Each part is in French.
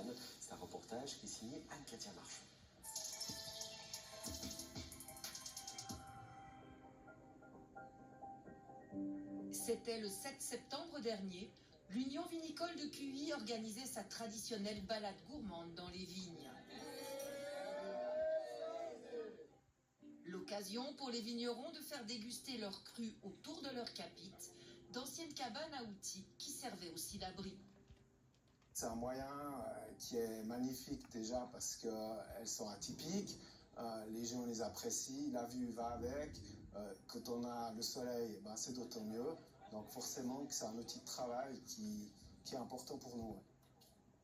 Cabane. C'est un reportage qui est signé Anne-Katia Marchand. C'était le 7 septembre dernier. L'Union vinicole de Cuilly organisait sa traditionnelle balade gourmande dans les vignes. L'occasion pour les vignerons de faire déguster leurs crus autour de leur capite, d'anciennes cabanes à outils qui servaient aussi d'abri. C'est un moyen qui est magnifique déjà parce qu'elles sont atypiques, les gens les apprécient, la vue va avec, quand on a le soleil, ben c'est d'autant mieux. Donc forcément que c'est un outil de travail qui est important pour nous.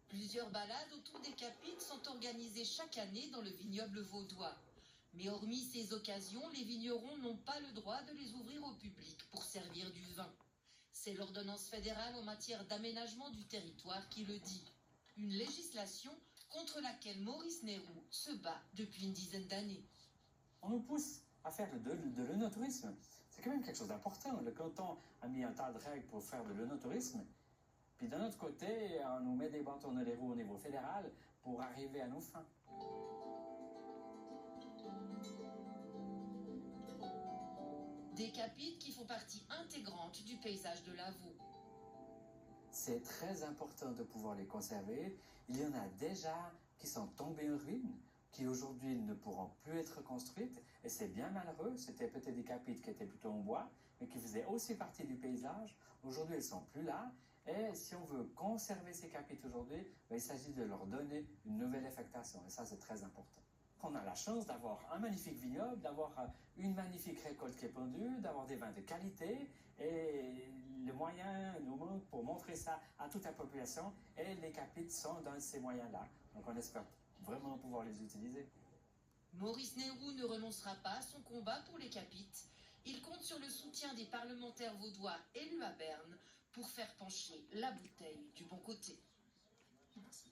Plusieurs balades autour des capites sont organisées chaque année dans le vignoble vaudois. Mais hormis ces occasions, les vignerons n'ont pas le droit de les ouvrir au public pour servir du vin. C'est l'ordonnance fédérale en matière d'aménagement du territoire qui le dit. Une législation contre laquelle Maurice Nérou se bat depuis une dizaine d'années. On nous pousse à faire de l'œnotourisme. C'est quand même quelque chose d'important. Le canton a mis un tas de règles pour faire de l'œnotourisme. Puis d'un autre côté, on nous met des bâtons dans les roues au niveau fédéral pour arriver à nos fins. Des capites qui font partie intégrante du paysage de l'Avaux. C'est très important de pouvoir les conserver. Il y en a déjà qui sont tombées en ruine, qui aujourd'hui ne pourront plus être construites, et c'est bien malheureux. C'était peut-être des capites qui étaient plutôt en bois, mais qui faisaient aussi partie du paysage. Aujourd'hui, elles ne sont plus là, et si on veut conserver ces capites aujourd'hui, il s'agit de leur donner une nouvelle affectation, et ça, c'est très important. On a la chance d'avoir un magnifique vignoble, d'avoir une magnifique récolte qui est pendue, d'avoir des vins de qualité, et le moyen nous manque pour montrer ça à toute la population, et les capites sont dans ces moyens-là. Donc on espère vraiment pouvoir les utiliser. Maurice Nérou ne renoncera pas à son combat pour les capites. Il compte sur le soutien des parlementaires vaudois élus à Berne pour faire pencher la bouteille du bon côté. Merci.